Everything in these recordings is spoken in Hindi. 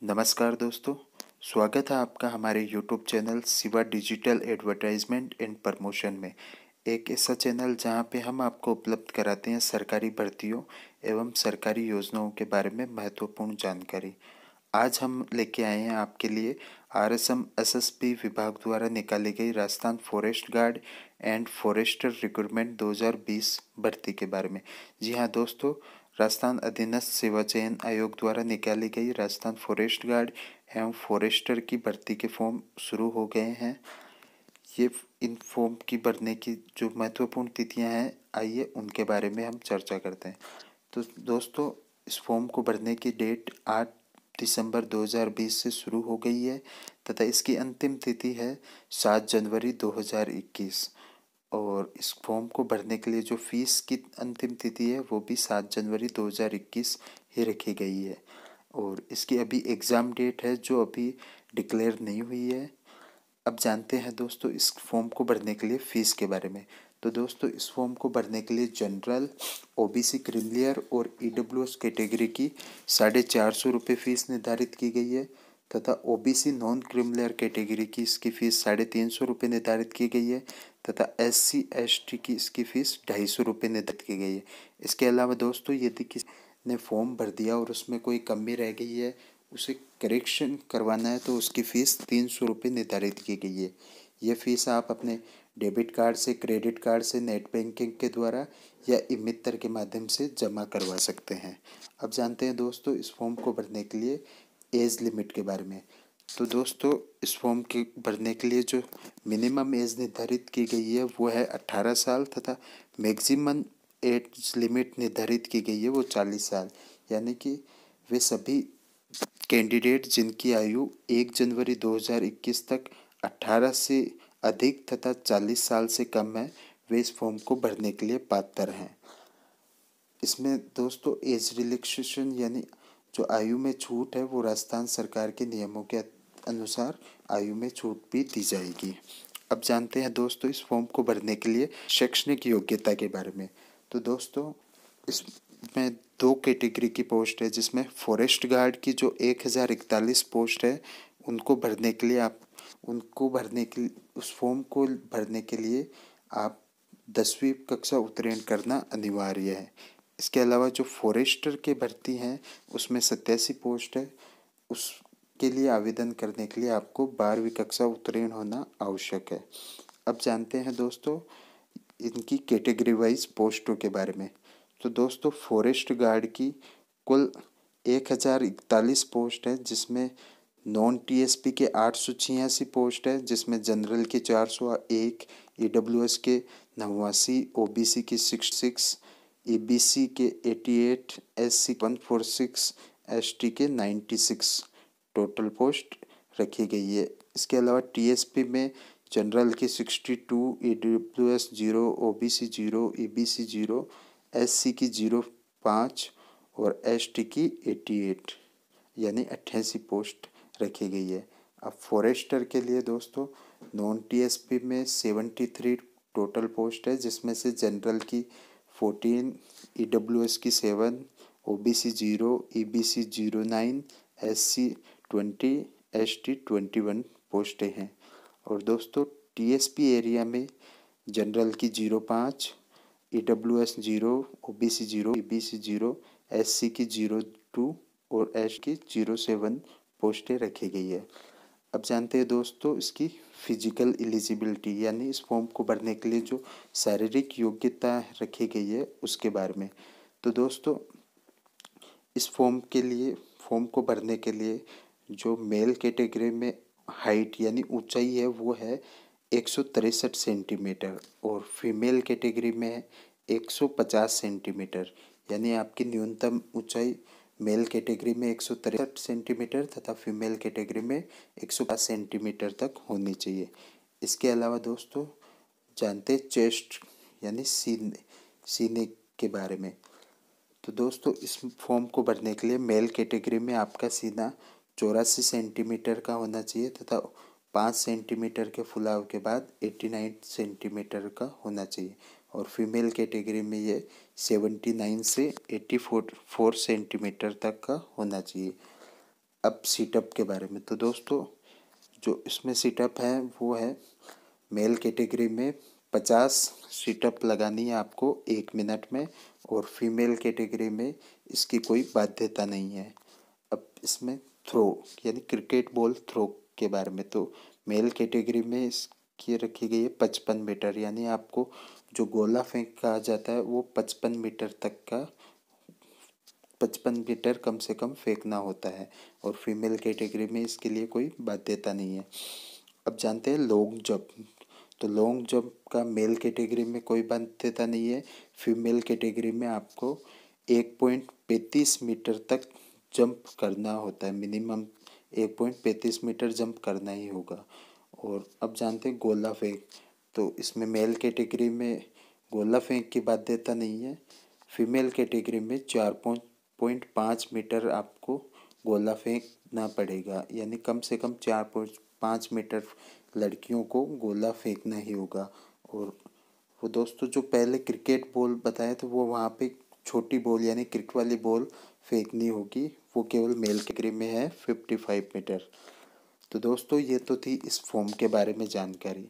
नमस्कार दोस्तों। स्वागत है आपका हमारे YouTube channel Shiva digital advertisement and promotion में। एक ऐसा चैनल जहां पे हम आपको उपलब्ध कराते हैं सरकारी भर्तियों एवं सरकारी योजनाओं के बारे में महत्वपूर्ण जानकारी। आज हम लेके आए हैं आपके लिए RSM SSB विभाग द्वारा निकाली गई Rajasthan forest guard and forester recruitment 2020 भर्ती के बारे में। जी हाँ दोस्तों, राजस्थान अधीनस्थ सेवा चयन आयोग द्वारा निकाली गई राजस्थान फॉरेस्ट गार्ड एवं फॉरेस्टर की भर्ती के फॉर्म शुरू हो गए हैं। ये इन फॉर्म की भरने की जो महत्वपूर्ण तिथियां हैं, आइए उनके बारे में हम चर्चा करते हैं। तो दोस्तों, इस फॉर्म को भरने की डेट 8 दिसंबर 2020 से शुरू हो गई है तथा इसकी अंतिम तिथि है 7 जनवरी 2021। और इस फॉर्म को भरने के लिए जो फीस की अंतिम तिथि है वो भी 7 जनवरी 2021 ही रखी गई है। और इसकी अभी एग्ज़ाम डेट है जो अभी डिक्लेयर नहीं हुई है। अब जानते हैं दोस्तों इस फॉर्म को भरने के लिए फ़ीस के बारे में। तो दोस्तों, इस फॉर्म को भरने के लिए जनरल, OBC क्रीमिलियर और EWS कैटेगरी की 450 रुपये फ़ीस निर्धारित की गई है तथा OBC नॉन क्रीमिलियर कैटेगरी की इसकी फ़ीस 350 रुपये निर्धारित की गई है तथा SC ST की इसकी फ़ीस 250 रुपये निर्धारित की गई है। इसके अलावा दोस्तों, यदि किसी ने फॉर्म भर दिया और उसमें कोई कमी रह गई है, उसे करेक्शन करवाना है, तो उसकी फ़ीस 300 रुपये निर्धारित की गई है। यह फ़ीस आप अपने डेबिट कार्ड से, क्रेडिट कार्ड से, नेट बैंकिंग के द्वारा या ई-मित्र के माध्यम से जमा करवा सकते हैं। अब जानते हैं दोस्तों इस फॉर्म को भरने के लिए एज लिमिट के बारे में। तो दोस्तों, इस फॉर्म के भरने के लिए जो मिनिमम एज निर्धारित की गई है वो है 18 साल तथा मैक्सिमम एज लिमिट निर्धारित की गई है वो 40 साल। यानी कि वे सभी कैंडिडेट जिनकी आयु 1 जनवरी 2021 तक 18 से अधिक तथा 40 साल से कम है, वे इस फॉर्म को भरने के लिए पात्र हैं। इसमें दोस्तों एज रिलैक्सेशन यानी जो आयु में छूट है वो राजस्थान सरकार के नियमों के अनुसार आयु में छूट भी दी जाएगी। अब जानते हैं दोस्तों इस फॉर्म को भरने के लिए शैक्षणिक योग्यता के बारे में। तो दोस्तों, इसमें 2 कैटेगरी की पोस्ट है, जिसमें फॉरेस्ट गार्ड की जो 1041 पोस्ट है उनको भरने के लिए उस फॉर्म को भरने के लिए आप 10वीं कक्षा उत्तीर्ण करना अनिवार्य है। इसके अलावा जो फॉरेस्टर के भर्ती हैं उसमें 87 पोस्ट है, उसके लिए आवेदन करने के लिए आपको 12वीं कक्षा उत्तीर्ण होना आवश्यक है। अब जानते हैं दोस्तों इनकी कैटेगरी वाइज पोस्टों के बारे में। तो दोस्तों, फॉरेस्ट गार्ड की कुल 1041 पोस्ट है, जिसमें नॉन TSP के 886 पोस्ट है, जिसमें जनरल के 401, EWS के 89, OBC के 66, EBC के 88, SC 146, ST के 96 टोटल पोस्ट रखी गई है। इसके अलावा TSP में जनरल की 62, EWS 0, OBC 0, EBC 0, SC की 05 और ST की 88 यानी 88 पोस्ट रखी गई है। अब फॉरेस्टर के लिए दोस्तों नॉन TSP में 73 टोटल पोस्ट है, जिसमें से जनरल की 14, EWS की 7, OBC 0, EBC 09, SC 20, ST 21 पोस्टें हैं। और दोस्तों, TSP एरिया में जनरल की 05, EWS 0, OBC 0, EBC 0, SC की 02 और ST की 07 पोस्टें रखी गई है। अब जानते हैं दोस्तों इसकी फिजिकल एलिजिबिलिटी यानी इस फॉर्म को भरने के लिए जो शारीरिक योग्यता रखी गई है उसके बारे में। तो दोस्तों, इस फॉर्म को भरने के लिए जो मेल कैटेगरी में हाइट यानी ऊंचाई है वो है 163 सेंटीमीटर और फीमेल कैटेगरी में है 150 सेंटीमीटर। यानी आपकी न्यूनतम ऊंचाई मेल कैटेगरी में 163 सेंटीमीटर तथा फीमेल कैटेगरी में 150 सेंटीमीटर तक होनी चाहिए। इसके अलावा दोस्तों जानते चेस्ट यानी सीने के बारे में। तो दोस्तों, इस फॉर्म को भरने के लिए मेल कैटेगरी में आपका सीना 84 सेंटीमीटर का होना चाहिए तथा 5 सेंटीमीटर के फुलाव के बाद 89 सेंटीमीटर का होना चाहिए और फीमेल कैटेगरी में ये 79 से 84 सेंटीमीटर तक का होना चाहिए। अब सीटअप के बारे में, तो दोस्तों जो इसमें सीटअप है वो है मेल कैटेगरी में 50 सीटअप लगानी है आपको 1 मिनट में, और फीमेल कैटेगरी में इसकी कोई बाध्यता नहीं है। अब इसमें थ्रो यानी क्रिकेट बॉल थ्रो के बारे में, तो मेल कैटेगरी में इसकी रखी गई है 55 मीटर, यानी आपको जो गोला फेंक कहा जाता है वो 55 मीटर तक का 55 मीटर कम से कम फेंकना होता है, और फीमेल कैटेगरी में इसके लिए कोई बाध्यता नहीं है। अब जानते हैं लॉन्ग जंप, तो लॉन्ग जंप का मेल कैटेगरी में कोई बाध्यता नहीं है। फीमेल कैटेगरी में आपको 1.35 मीटर तक जंप करना होता है, मिनिमम 1.35 मीटर जंप करना ही होगा। और अब जानते हैं गोला फेंक, तो इसमें मेल कैटेगरी में गोला फेंक की बाध्यता नहीं है। फीमेल कैटेगरी में 4.5 मीटर आपको गोला फेंकना पड़ेगा, यानी कम से कम 4.5 मीटर लड़कियों को गोला फेंकना ही होगा। और वो दोस्तों जो पहले क्रिकेट बॉल बताया तो वो वहाँ पे छोटी बॉल यानी क्रिकेट वाली बॉल फेंकनी होगी, वो केवल मेल कैटेगरी में है 55 मीटर। तो दोस्तों ये तो थी इस फॉर्म के बारे में जानकारी।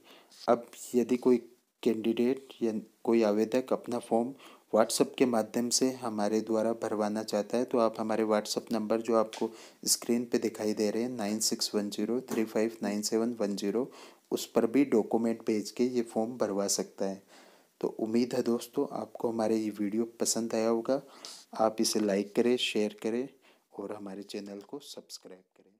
अब यदि कोई कैंडिडेट या कोई आवेदक अपना फॉर्म व्हाट्सएप के माध्यम से हमारे द्वारा भरवाना चाहता है, तो आप हमारे व्हाट्सएप नंबर जो आपको स्क्रीन पे दिखाई दे रहे हैं 9610359710, उस पर भी डॉक्यूमेंट भेज के ये फॉर्म भरवा सकता है। तो उम्मीद है दोस्तों आपको हमारे ये वीडियो पसंद आया होगा। आप इसे लाइक करें, शेयर करें और हमारे चैनल को सब्सक्राइब करें।